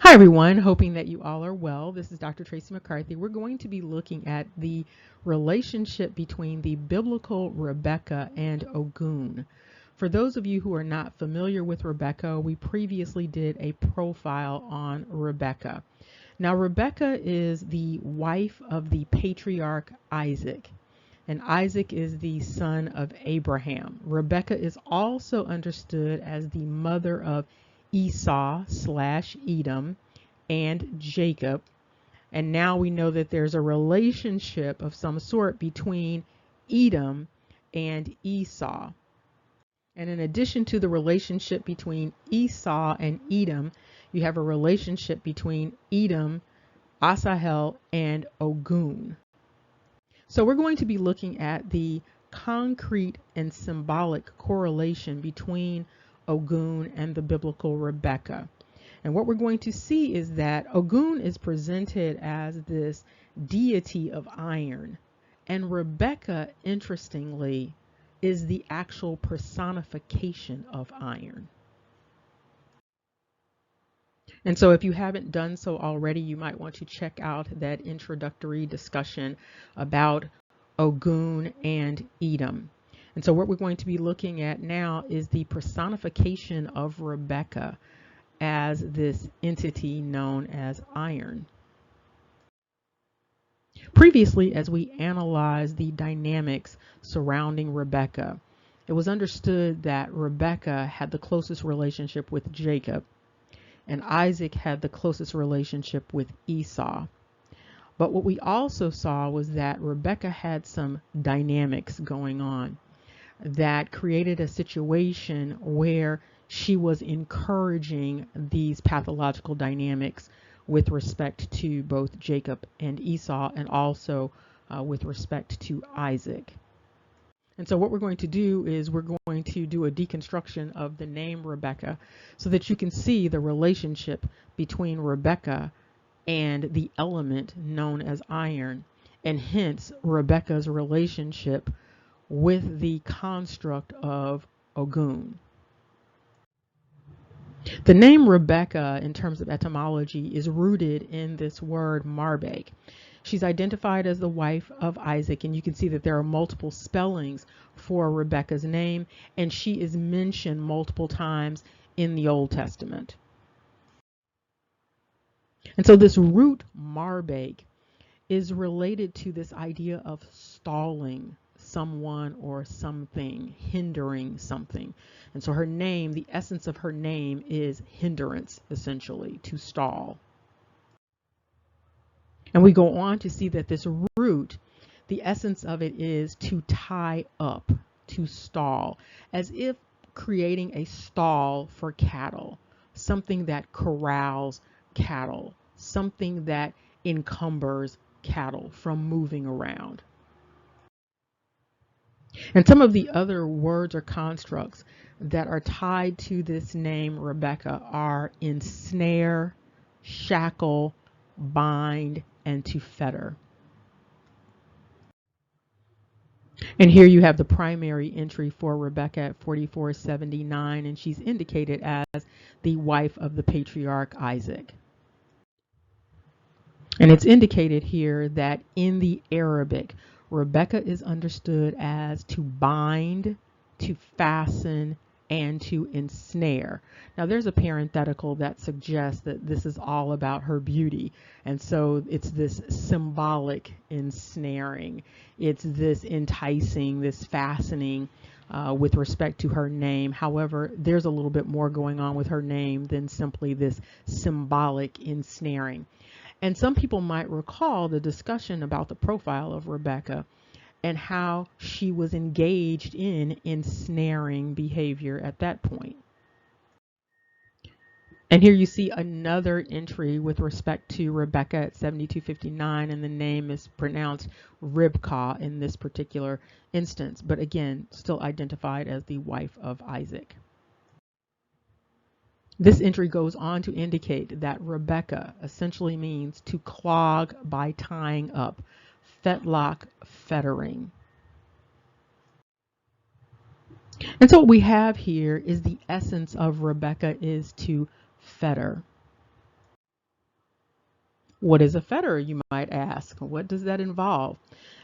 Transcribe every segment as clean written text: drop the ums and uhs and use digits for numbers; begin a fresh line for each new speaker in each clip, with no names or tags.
Hi everyone, hoping that you all are well. This is Dr. Tracy McCarthy. We're going to be looking at the relationship between the biblical Rebekka and OGUN. For those of you who are not familiar with Rebekka, we previously did a profile on Rebekka. Now, Rebekka is the wife of the patriarch Isaac, and Isaac is the son of Abraham. Rebekka is also understood as the mother of Esau/Edom and Jacob. And now we know that there's a relationship of some sort between Edom and Esau. And in addition to the relationship between Esau and Edom, you have a relationship between Edom, Asahel, and OGUN. So we're going to be looking at the concrete and symbolic correlation between OGUN and the biblical Rebekka. And what we're going to see is that OGUN is presented as this deity of iron, and Rebekka, interestingly, is the actual personification of iron. And so if you haven't done so already, you might want to check out that introductory discussion about OGUN and Edom. And so what we're going to be looking at now is the personification of Rebekka as this entity known as iron. Previously, as we analyzed the dynamics surrounding Rebekka, it was understood that Rebekka had the closest relationship with Jacob, and Isaac had the closest relationship with Esau. But what we also saw was that Rebekka had some dynamics going on that created a situation where she was encouraging these pathological dynamics with respect to both Jacob and Esau, and also with respect to Isaac. And so what we're going to do is we're going to do a deconstruction of the name Rebekka so that you can see the relationship between Rebekka and the element known as iron, and hence Rebekka's relationship with the construct of OGUN. The name Rebekka, in terms of etymology, is rooted in this word marbeg. She's identified as the wife of Isaac, and you can see that there are multiple spellings for Rebekka's name, and she is mentioned multiple times in the Old Testament. And so this root marbeg is related to this idea of stalling someone or something, hindering something. And so her name, the essence of her name is hindrance, essentially, to stall. And we go on to see that this root, the essence of it is to tie up, to stall, as if creating a stall for cattle, something that corrals cattle, something that encumbers cattle from moving around. And some of the other words or constructs that are tied to this name Rebekka are ensnare, shackle, bind, and to fetter. And here you have the primary entry for Rebekka at 4479, and she's indicated as the wife of the patriarch Isaac. And it's indicated here that in the Arabic, Rebekka is understood as to bind, to fasten, and to ensnare. Now there's a parenthetical that suggests that this is all about her beauty. And so it's this symbolic ensnaring. It's this enticing, this fastening with respect to her name. However, there's a little bit more going on with her name than simply this symbolic ensnaring. And some people might recall the discussion about the profile of Rebekka and how she was engaged in ensnaring behavior at that point. And here you see another entry with respect to Rebekka at 7259, and the name is pronounced Ribkah in this particular instance, but again, still identified as the wife of Isaac. This entry goes on to indicate that Rebekka essentially means to clog by tying up, fetlock, fettering. And so what we have here is the essence of Rebekka is to fetter. What is a fetter, you might ask? What does that involve?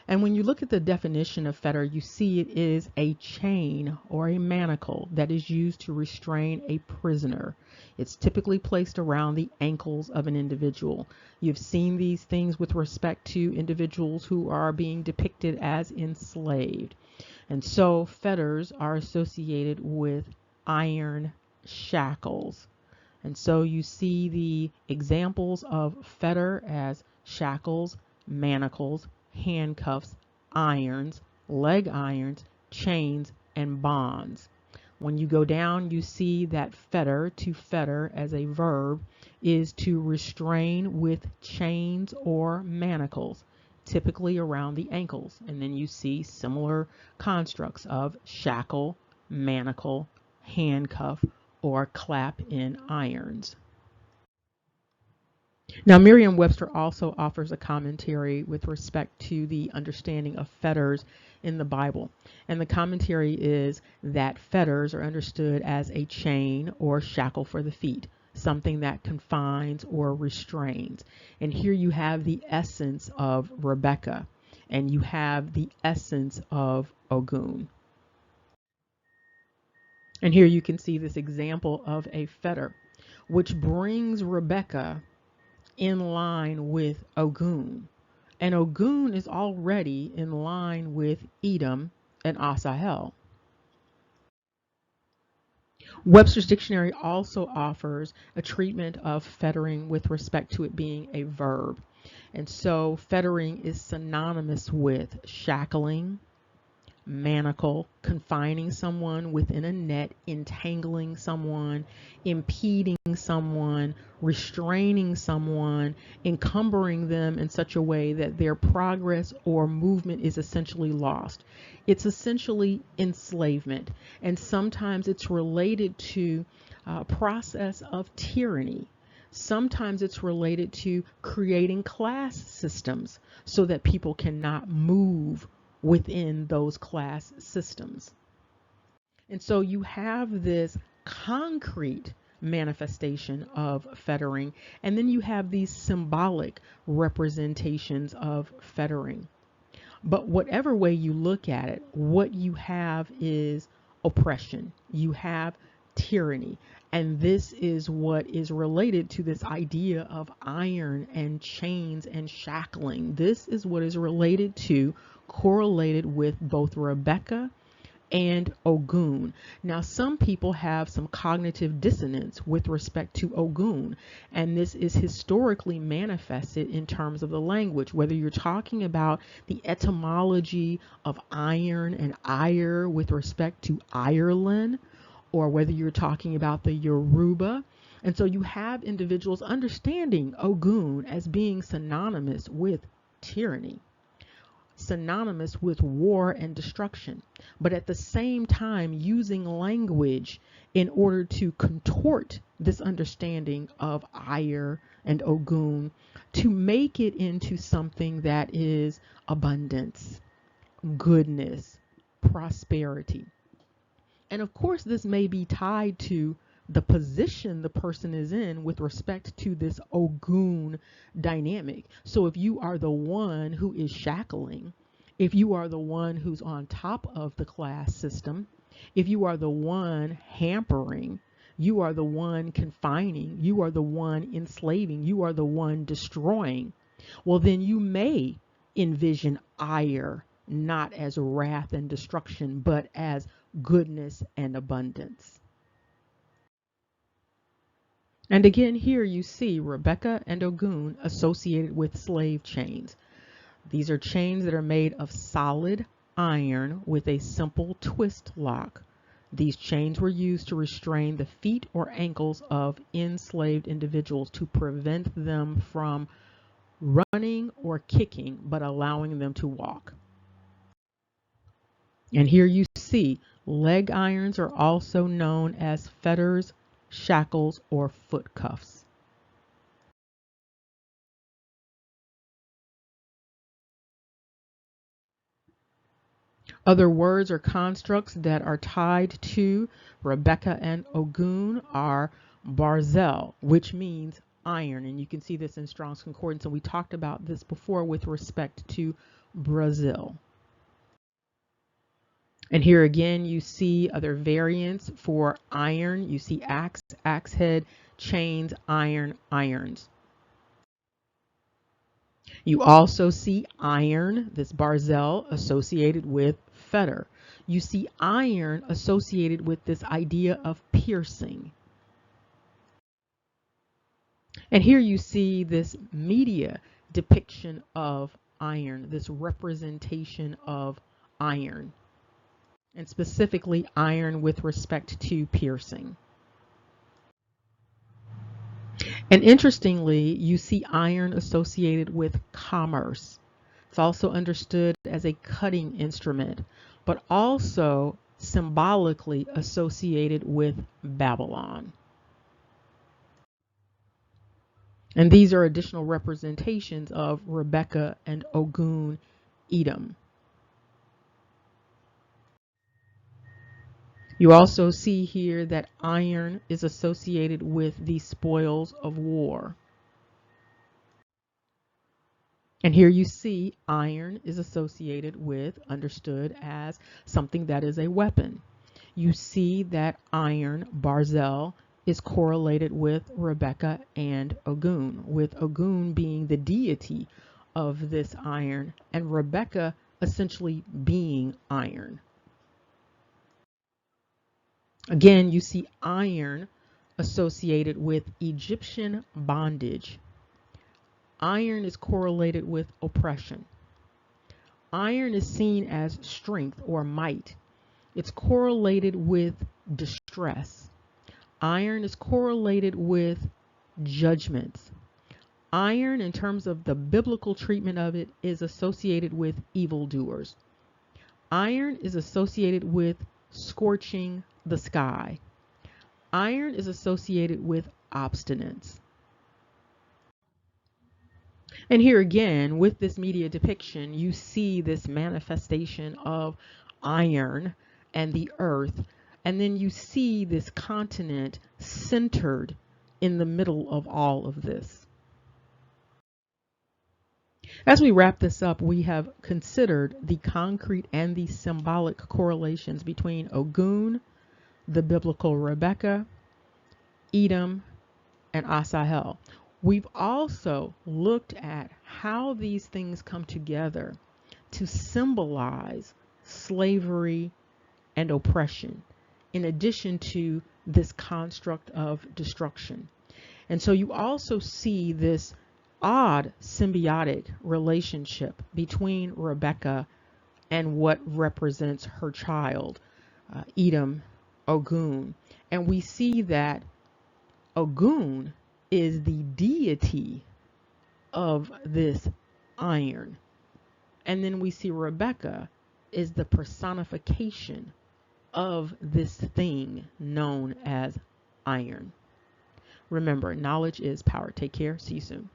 And when you look at the definition of fetter, you see it is a chain or a manacle that is used to restrain a prisoner. It's typically placed around the ankles of an individual. You've seen these things with respect to individuals who are being depicted as enslaved. And so fetters are associated with iron shackles. And so you see the examples of fetter as shackles, manacles, handcuffs, irons, leg irons, chains, and bonds. When you go down, you see that fetter, to fetter as a verb, is to restrain with chains or manacles, typically around the ankles. And then you see similar constructs of shackle, manacle, handcuff, or clap in irons. Now, Merriam-Webster also offers a commentary with respect to the understanding of fetters in the Bible. And the commentary is that fetters are understood as a chain or shackle for the feet, something that confines or restrains. And here you have the essence of Rebekka, and you have the essence of OGUN. And here you can see this example of a fetter, which brings Rebekka in line with OGUN. And OGUN is already in line with Edom and Asahel. Webster's Dictionary also offers a treatment of fettering with respect to it being a verb. And so fettering is synonymous with shackling, manacle, confining someone within a net, entangling someone, impeding someone, restraining someone, encumbering them in such a way that their progress or movement is essentially lost. It's essentially enslavement, and sometimes it's related to a process of tyranny. Sometimes it's related to creating class systems so that people cannot move within those class systems. And so you have this concrete manifestation of fettering, and then you have these symbolic representations of fettering. But whatever way you look at it, what you have is oppression. You have tyranny. And this is what is related to this idea of iron and chains and shackling. This is what is related to, correlated with both Rebekka and OGUN. Now, some people have some cognitive dissonance with respect to OGUN, and this is historically manifested in terms of the language, whether you're talking about the etymology of iron and ire with respect to Ireland, or whether you're talking about the Yoruba. And so you have individuals understanding OGUN as being synonymous with tyranny, synonymous with war and destruction, but at the same time using language in order to contort this understanding of ire and OGUN to make it into something that is abundance, goodness, prosperity. And of course, this may be tied to the position the person is in with respect to this OGUN dynamic. So if you are the one who is shackling, if you are the one who's on top of the class system, if you are the one hampering, you are the one confining, you are the one enslaving, you are the one destroying, well, then you may envision ire not as wrath and destruction, but as goodness and abundance. And again, here you see Rebekka and OGUN associated with slave chains. These are chains that are made of solid iron with a simple twist lock. These chains were used to restrain the feet or ankles of enslaved individuals to prevent them from running or kicking, but allowing them to walk. And here you see leg irons are also known as fetters, shackles, or foot cuffs. Other words or constructs that are tied to Rebekka and OGUN are barzel, which means iron. And you can see this in Strong's Concordance. And we talked about this before with respect to Brazil. And here again, you see other variants for iron. You see axe, axe head, chains, iron, irons. You also see iron, this barzel, associated with fetter. You see iron associated with this idea of piercing. And here you see this media depiction of iron, this representation of iron, and specifically iron with respect to piercing. And interestingly, you see iron associated with commerce. It's also understood as a cutting instrument, but also symbolically associated with Babylon. And these are additional representations of Rebekka and Ogun Edom. You also see here that iron is associated with the spoils of war. And here you see iron is associated with, understood as something that is a weapon. You see that iron, barzel, is correlated with Rebekka and Ogun, with Ogun being the deity of this iron and Rebekka essentially being iron. Again, you see iron associated with Egyptian bondage. Iron is correlated with oppression. Iron is seen as strength or might. It's correlated with distress. Iron is correlated with judgments. Iron, in terms of the biblical treatment of it, is associated with evildoers. Iron is associated with scorching the sky. Iron is associated with obstinance. And here again, with this media depiction, you see this manifestation of iron and the earth. And then you see this continent centered in the middle of all of this. As we wrap this up, we have considered the concrete and the symbolic correlations between Ogun, the biblical Rebekka, Edom, and Asahel. We've also looked at how these things come together to symbolize slavery and oppression, in addition to this construct of destruction. And so you also see this odd symbiotic relationship between Rebekka and what represents her child, Edom, Ogun. And we see that Ogun is the deity of this iron. And then we see Rebekka is the personification of this thing known as iron. Remember, knowledge is power. Take care. See you soon.